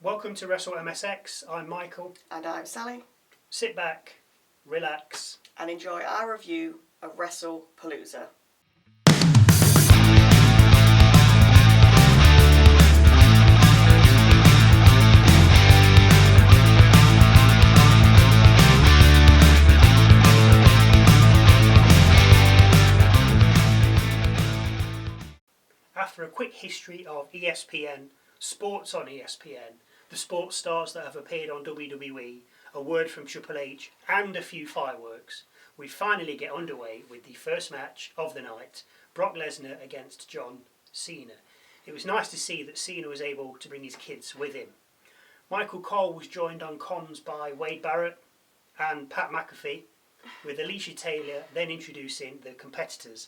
Welcome to Wrestle MSX. I'm Michael. And I'm Sally. Sit back, relax, and enjoy our review of Wrestlepalooza. After a quick history of ESPN, sports on ESPN, the sports stars that have appeared on WWE, a word from Triple H, and a few fireworks, we finally get underway with the first match of the night, Brock Lesnar against John Cena. It was nice to see that Cena was able to bring his kids with him. Michael Cole was joined on comms by Wade Barrett and Pat McAfee, with Alicia Taylor then introducing the competitors.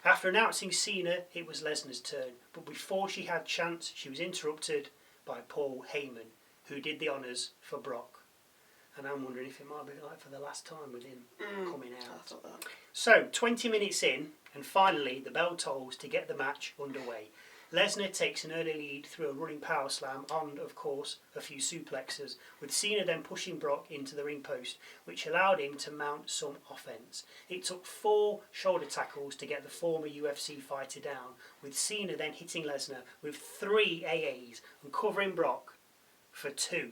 After announcing Cena, it was Lesnar's turn, but before she had chance, she was interrupted by Paul Heyman, who did the honours for Brock. And I'm wondering if it might be like for the last time with him coming out. I thought that. So, 20 minutes in, and finally the bell tolls to get the match underway. Lesnar takes an early lead through a running power slam and, of course, a few suplexes, with Cena then pushing Brock into the ring post, which allowed him to mount some offence. It took 4 shoulder tackles to get the former UFC fighter down, with Cena then hitting Lesnar with 3 AAs and covering Brock for 2.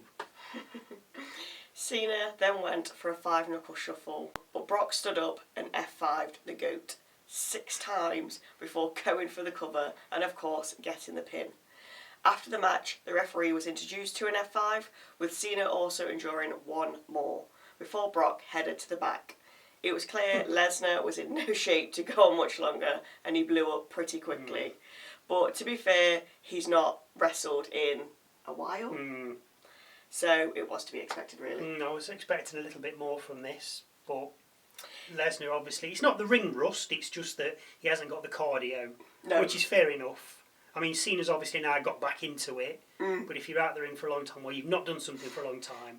Cena then went for a 5-knuckle shuffle, but Brock stood up and F5'd the GOAT 6 times before going for the cover and, of course, getting the pin. After the match, the referee was introduced to an F5, with Cena also enduring 1 more, before Brock headed to the back. It was clear Lesnar was in no shape to go on much longer, and he blew up pretty quickly. But to be fair, he's not wrestled in a while. So it was to be expected, really. I was expecting a little bit more from this, but Lesnar, obviously, it's not the ring rust, it's just that he hasn't got the cardio, which is fair enough. I mean, Cena's obviously now got back into it, but if you're out the ring for a long time, or you've not done something for a long time,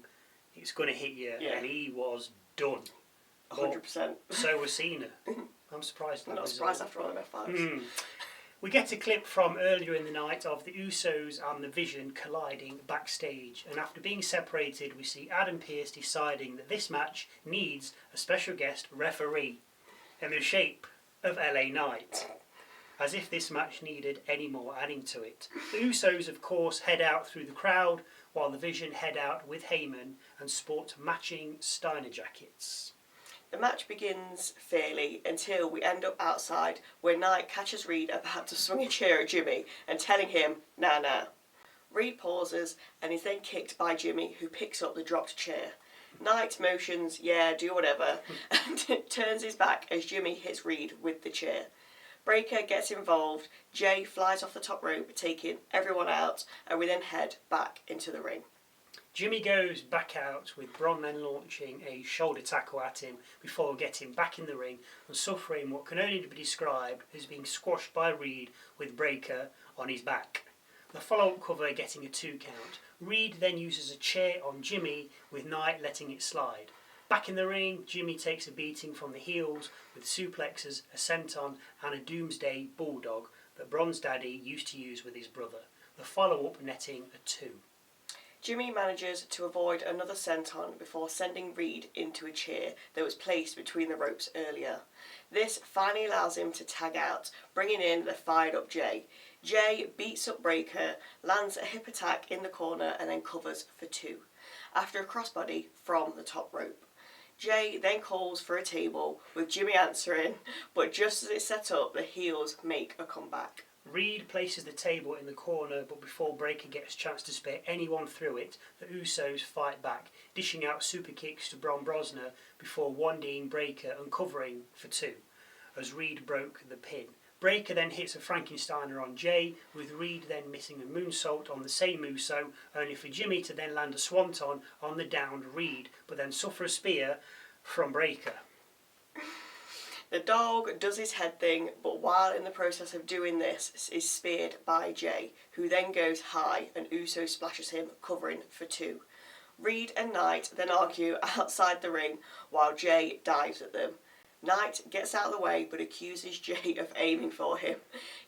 it's going to hit you, and he was done. 100%. So was Cena. I'm surprised. I'm not surprised after all them F5s. We get a clip from earlier in the night of the Usos and the Vision colliding backstage, and after being separated we see Adam Pearce deciding that this match needs a special guest referee in the shape of LA Knight, as if this match needed any more adding to it. The Usos of course head out through the crowd, while the Vision head out with Heyman and sport matching Steiner jackets. The match begins fairly until we end up outside, where Knight catches Reed about to swing a chair at Jimmy and telling him, nah. Reed pauses and is then kicked by Jimmy, who picks up the dropped chair. Knight motions, yeah, do whatever, and turns his back as Jimmy hits Reed with the chair. Breaker gets involved, Jay flies off the top rope, taking everyone out, and we then head back into the ring. Jimmy goes back out, with Bron then launching a shoulder tackle at him before getting back in the ring and suffering what can only be described as being squashed by Reed, with Breaker on his back. The follow-up cover getting a 2 count. Reed then uses a chair on Jimmy, with Knight letting it slide. Back in the ring, Jimmy takes a beating from the heels with suplexes, a senton and a Doomsday Bulldog that Bron's daddy used to use with his brother. The follow-up netting a 2. Jimmy manages to avoid another senton before sending Reed into a chair that was placed between the ropes earlier. This finally allows him to tag out, bringing in the fired up Jay. Jay beats up Breaker, lands a hip attack in the corner and then covers for 2, after a crossbody from the top rope. Jay then calls for a table, with Jimmy answering, but just as it's set up, the heels make a comeback. Reed places the table in the corner, but before Breaker gets a chance to spare anyone through it, the Usos fight back, dishing out super kicks to Bron Breakker before one-D'ing Breaker and covering for 2, as Reed broke the pin. Breaker then hits a Frankensteiner on Jay, with Reed then missing a moonsault on the same Uso, only for Jimmy to then land a swanton on the downed Reed, but then suffer a spear from Breaker. The dog does his head thing, but while in the process of doing this is speared by Jay, who then goes high and Uso splashes him, covering for 2. Reed and Knight then argue outside the ring while Jay dives at them. Knight gets out of the way but accuses Jay of aiming for him.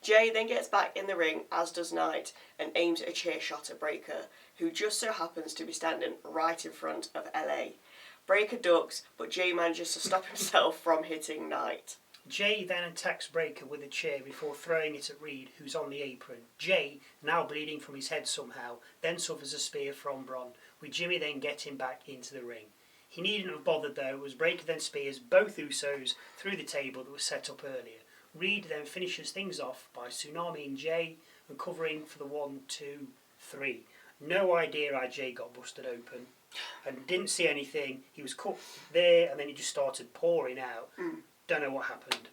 Jay then gets back in the ring, as does Knight, and aims a chair shot at Breaker, who just so happens to be standing right in front of LA. Breaker ducks, but Jay manages to stop himself from hitting Knight. Jay then attacks Breaker with a chair before throwing it at Reed, who's on the apron. Jay, now bleeding from his head somehow, then suffers a spear from Bron, with Jimmy then getting back into the ring. He needn't have bothered though, as Breaker then spears both Usos through the table that was set up earlier. Reed then finishes things off by tsunamiing Jay and covering for the 1, 2, 3. No idea how Jay got busted open, and didn't see anything. He was cut there and then he just started pouring out. Don't know what happened.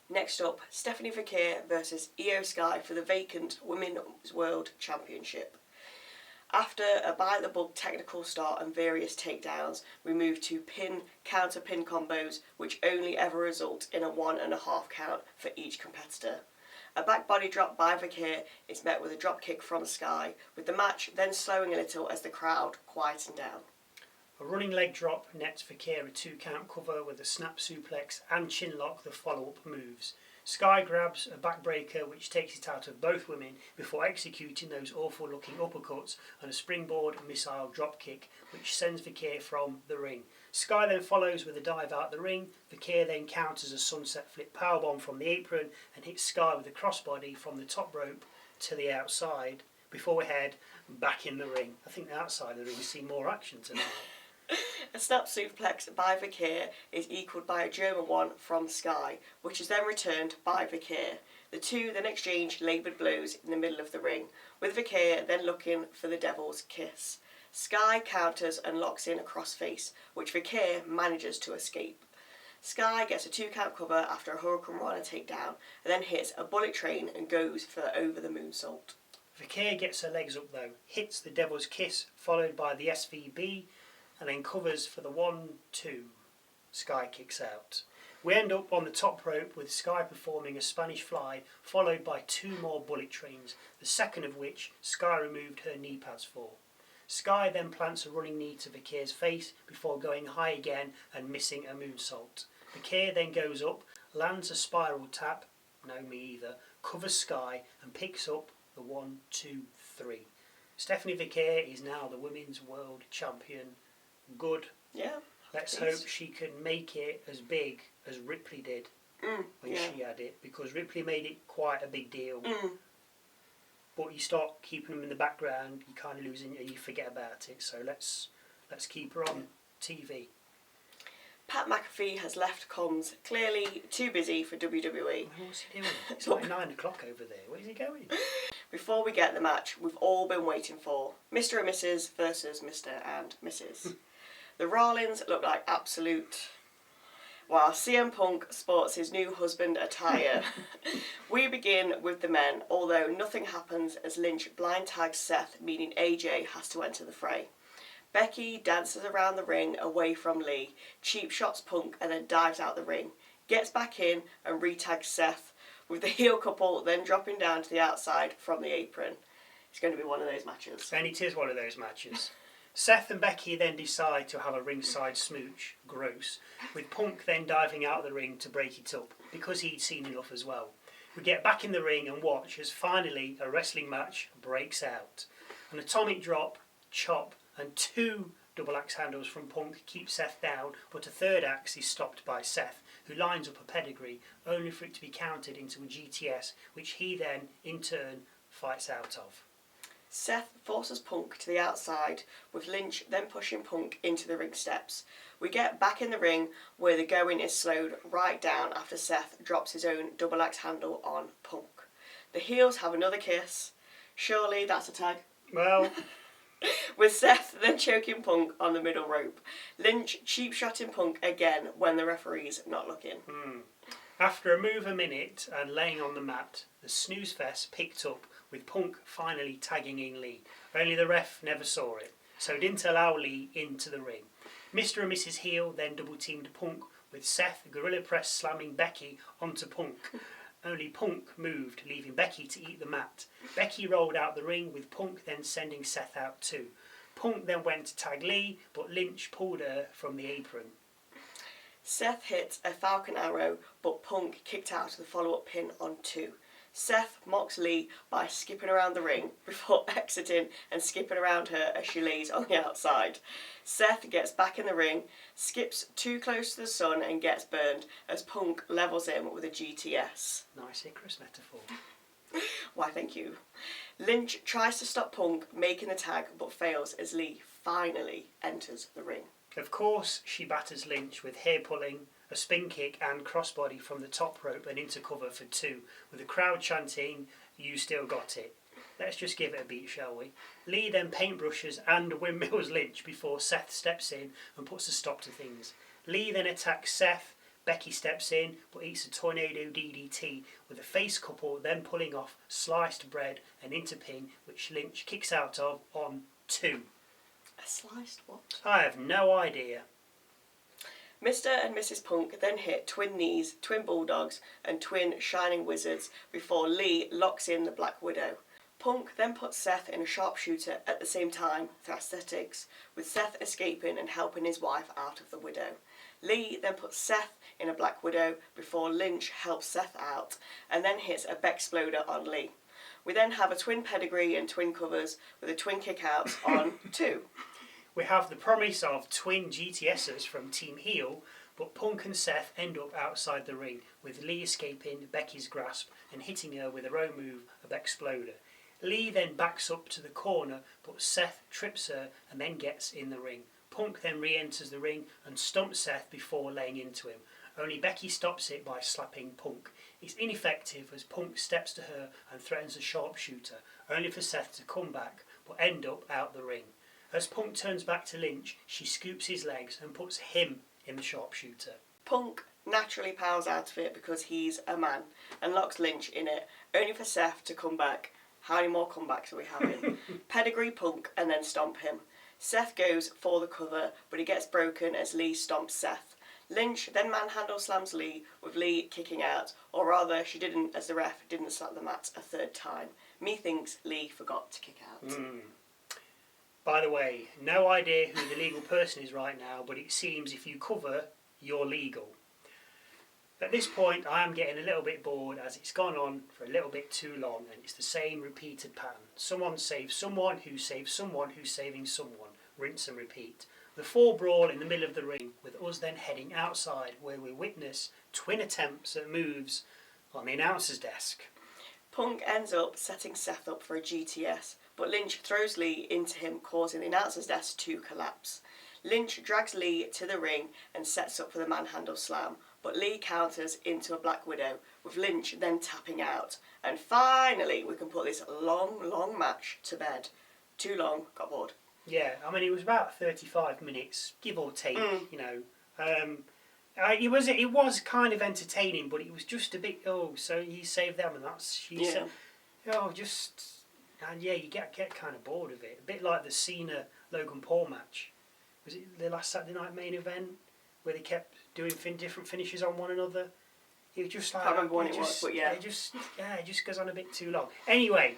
Next up, Stephanie Vaquer versus Io Sky for the vacant Women's World Championship. After a by-the-book technical start and various takedowns, we move to counter-pin combos, which only ever result in a 1.5 count for each competitor. A back body drop by Vaquer is met with a drop kick from Sky, with the match then slowing a little as the crowd quieten down. A running leg drop nets Vaquer a 2 count cover with a snap suplex and chin lock the follow-up moves. Sky grabs a backbreaker which takes it out of both women before executing those awful looking uppercuts and a springboard missile drop kick which sends Vaquer from the ring. Sky then follows with a dive out the ring. Vaquer then counters a sunset flip powerbomb from the apron and hits Sky with a crossbody from the top rope to the outside before we head back in the ring. I think the outside of the ring we see more action tonight. A snap suplex by Vaquer is equalled by a German one from Sky, which is then returned by Vaquer. The two then exchange laboured blows in the middle of the ring, with Vaquer then looking for the Devil's Kiss. Sky counters and locks in a crossface, which Vaquer manages to escape. Sky gets a 2 count cover after a Hurricane Rana takedown, and then hits a bullet train and goes for over the moonsault. Vaquer gets her legs up though, hits the Devil's Kiss, followed by the SVB, and then covers for the 1, 2. Sky kicks out. We end up on the top rope with Sky performing a Spanish fly, followed by 2 more bullet trains, the second of which Sky removed her knee pads for. Sky then plants a running knee to Vaquer's face before going high again and missing a moonsault. Vaquer then goes up, lands a spiral tap, no me either, covers Sky and picks up the 1, 2, 3. Stephanie Vaquer is now the Women's World Champion. Good. Yeah. Let's hope she can make it as big as Ripley did when she had it, because Ripley made it quite a big deal. But you start keeping them in the background, you kind of lose it and you forget about it. So let's keep her on TV. Pat McAfee has left comms, clearly too busy for WWE. What's he doing? It's like 9 o'clock over there. Where's he going? Before we get the match we've all been waiting for, Mr. and Mrs. versus Mr. and Mrs. The Rollins look like absolute... While CM Punk sports his new husband attire. We begin with the men, although nothing happens as Lynch blind tags Seth, meaning AJ has to enter the fray. Becky dances around the ring away from Lee, cheap shots Punk and then dives out the ring, gets back in and re-tags Seth, with the heel couple then dropping down to the outside from the apron. It's going to be one of those matches. And it is one of those matches. Seth and Becky then decide to have a ringside smooch, gross, with Punk then diving out of the ring to break it up, because he'd seen enough as well. We get back in the ring and watch as finally a wrestling match breaks out. An atomic drop, chop, and 2 double axe handles from Punk keep Seth down, but a third axe is stopped by Seth, who lines up a pedigree, only for it to be counted into a GTS, which he then, in turn, fights out of. Seth forces Punk to the outside, with Lynch then pushing Punk into the ring steps. We get back in the ring, where the going is slowed right down after Seth drops his own double axe handle on Punk. The heels have another kiss. Surely that's a tag. Well... With Seth then choking Punk on the middle rope. Lynch cheap shotting Punk again when the referee's not looking. After a move a minute and laying on the mat, the snooze fest picked up, with Punk finally tagging in Lee. Only the ref never saw it, so didn't allow Lee into the ring. Mr. and Mrs. Heel then double-teamed Punk, with Seth gorilla press slamming Becky onto Punk. Only Punk moved, leaving Becky to eat the mat. Becky rolled out the ring, with Punk then sending Seth out too. Punk then went to tag Lee, but Lynch pulled her from the apron. Seth hits a Falcon Arrow, but Punk kicked out of the follow-up pin on 2. Seth mocks Lee by skipping around the ring before exiting and skipping around her as she lays on the outside. Seth gets back in the ring, skips too close to the sun and gets burned as Punk levels him with a GTS. Nice Icarus metaphor. Why, thank you. Lynch tries to stop Punk making the tag but fails as Lee finally enters the ring. Of course, she batters Lynch with hair pulling, a spin kick and crossbody from the top rope and into cover for 2, with the crowd chanting, "You still got it." Let's just give it a beat, shall we? Lee then paintbrushes and windmills Lynch before Seth steps in and puts a stop to things. Lee then attacks Seth. Becky steps in but eats a tornado DDT with a face couple then pulling off sliced bread and into pin, which Lynch kicks out of on 2. A sliced what? I have no idea. Mr. and Mrs. Punk then hit twin knees, twin bulldogs and twin shining wizards before Lee locks in the Black Widow. Punk then puts Seth in a sharpshooter at the same time for aesthetics, with Seth escaping and helping his wife out of the Widow. Lee then puts Seth in a Black Widow before Lynch helps Seth out and then hits a Bexploder on Lee. We then have a twin pedigree and twin covers with a twin kick out on 2. We have the promise of twin GTSs from Team Heel, but Punk and Seth end up outside the ring, with Lee escaping Becky's grasp and hitting her with her own move of Exploder. Lee then backs up to the corner, but Seth trips her and then gets in the ring. Punk then re-enters the ring and stumps Seth before laying into him. Only Becky stops it by slapping Punk. It's ineffective as Punk steps to her and threatens a sharpshooter, only for Seth to come back, but end up out the ring. As Punk turns back to Lynch, she scoops his legs and puts him in the sharpshooter. Punk naturally powers out of it because he's a man and locks Lynch in it, only for Seth to come back. How many more comebacks are we having? Pedigree Punk and then stomp him. Seth goes for the cover, but he gets broken as Lee stomps Seth. Lynch then manhandle slams Lee, with Lee kicking out, or rather she didn't, as the ref didn't slap the mat a 3rd time. Me thinks Lee forgot to kick out. By the way, no idea who the legal person is right now, but it seems if you cover, you're legal. At this point, I am getting a little bit bored as it's gone on for a little bit too long and it's the same repeated pattern. Someone saves someone who saves someone who's saving someone. Rinse and repeat. The 4 brawl in the middle of the ring, with us then heading outside where we witness twin attempts at moves on the announcer's desk. Punk ends up setting Seth up for a GTS, but Lynch throws Lee into him, causing the announcer's desk to collapse. Lynch drags Lee to the ring and sets up for the manhandle slam, but Lee counters into a Black Widow, with Lynch then tapping out. And finally, we can put this long match to bed. Too long, got bored. Yeah, I mean, it was about 35 minutes, give or take, you know. It was kind of entertaining, but it was just a bit, so you save them and that's... you get kind of bored of it. A bit like the Cena-Logan Paul match. Was it the last Saturday night main event where they kept doing different finishes on one another? It was just like... I can't remember when it was, but yeah. It just goes on a bit too long. Anyway,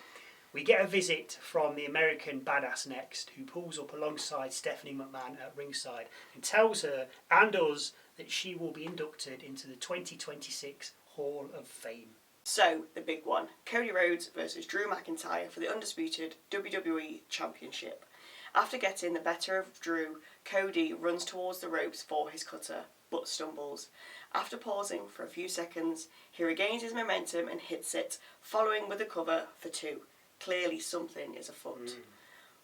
we get a visit from the American Badass next, who pulls up alongside Stephanie McMahon at ringside and tells her and us that she will be inducted into the 2026 Hall of Fame. So, the big one. Cody Rhodes versus Drew McIntyre for the Undisputed WWE Championship. After getting the better of Drew, Cody runs towards the ropes for his cutter, but stumbles. After pausing for a few seconds, he regains his momentum and hits it, following with a cover for 2. Clearly something is afoot.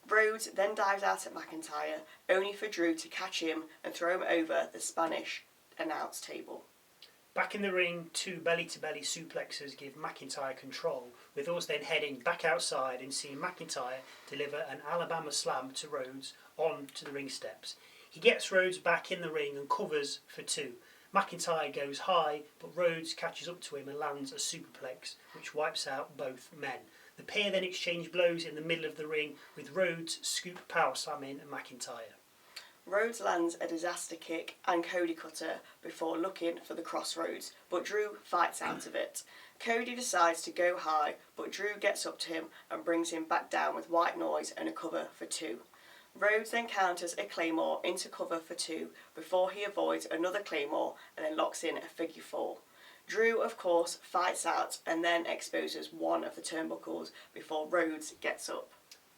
Rhodes then dives out at McIntyre, only for Drew to catch him and throw him over the Spanish announce table. Back in the ring, 2 belly-to-belly suplexes give McIntyre control, with us then heading back outside and seeing McIntyre deliver an Alabama slam to Rhodes onto the ring steps. He gets Rhodes back in the ring and covers for 2. McIntyre goes high, but Rhodes catches up to him and lands a superplex, which wipes out both men. The pair then exchange blows in the middle of the ring, with Rhodes scoop power slamming McIntyre. Rhodes lands a disaster kick and Cody cutter before looking for the crossroads, but Drew fights out of it. Cody decides to go high, but Drew gets up to him and brings him back down with white noise and a cover for 2. Rhodes then counters a Claymore into cover for 2 before he avoids another Claymore and then locks in a figure 4. Drew, of course, fights out and then exposes one of the turnbuckles before Rhodes gets up.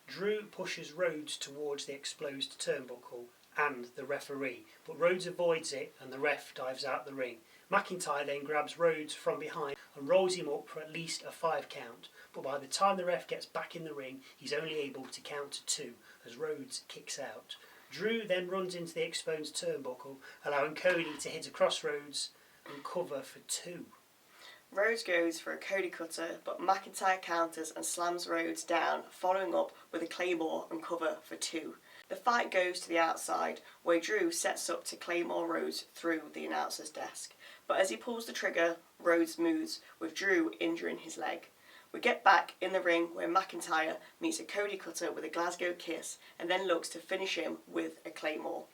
Drew pushes Rhodes towards the exposed turnbuckle and the referee, but Rhodes avoids it and the ref dives out the ring. McIntyre then grabs Rhodes from behind and rolls him up for at least a 5 count, but by the time the ref gets back in the ring, he's only able to count to 2 as Rhodes kicks out. Drew then runs into the exposed turnbuckle, allowing Cody to hit across Rhodes and cover for 2. Rhodes goes for a Cody cutter, but McIntyre counters and slams Rhodes down, following up with a Claymore and cover for 2. The fight goes to the outside, where Drew sets up to Claymore Rhodes through the announcer's desk. But as he pulls the trigger, Rhodes moves, with Drew injuring his leg. We get back in the ring where McIntyre meets a Cody cutter with a Glasgow kiss and then looks to finish him with a Claymore.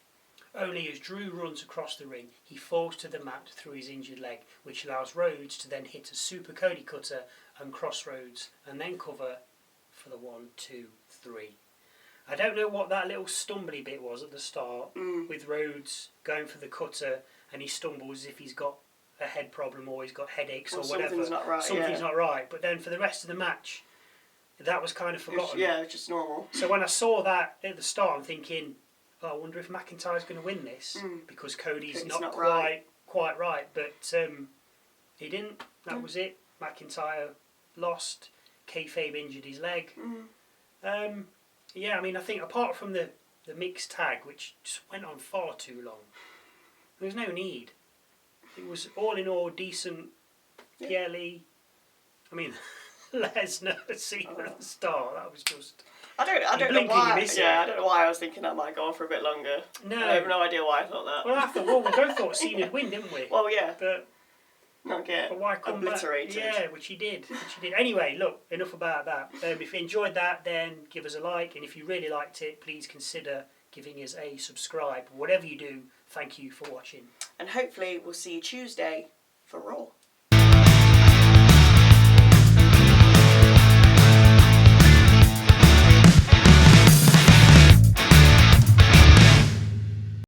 Only as Drew runs across the ring, he falls to the mat through his injured leg, which allows Rhodes to then hit a super Cody cutter and cross Rhodes, and then cover for the 1, 2, 3. I don't know what that little stumbly bit was at the start, with Rhodes going for the cutter, and he stumbles as if he's got a head problem or he's got headaches or whatever. Something's not right. Something's not right. But then for the rest of the match, that was kind of forgotten. It's just normal. So when I saw that at the start, I'm thinking, I wonder if McIntyre's going to win this because Cody's not quite right. But he didn't. That was it. McIntyre lost. Kayfabe injured his leg. Yeah, I mean, I think apart from the mixed tag, which just went on far too long, there was no need. It was all in all decent. PLE. I mean, Lesnar, Cena at the start. That was just. I don't know why. Yeah, I don't know why I was thinking that might go on for a bit longer. No, I have no idea why I thought that. Well, we both thought Cena'd win, didn't we? Well, yeah. But not get but why come obliterated. Yeah, which he did. Anyway, look, enough about that. If you enjoyed that, then give us a like, and if you really liked it, please consider giving us a subscribe. Whatever you do, thank you for watching. And hopefully we'll see you Tuesday for Raw.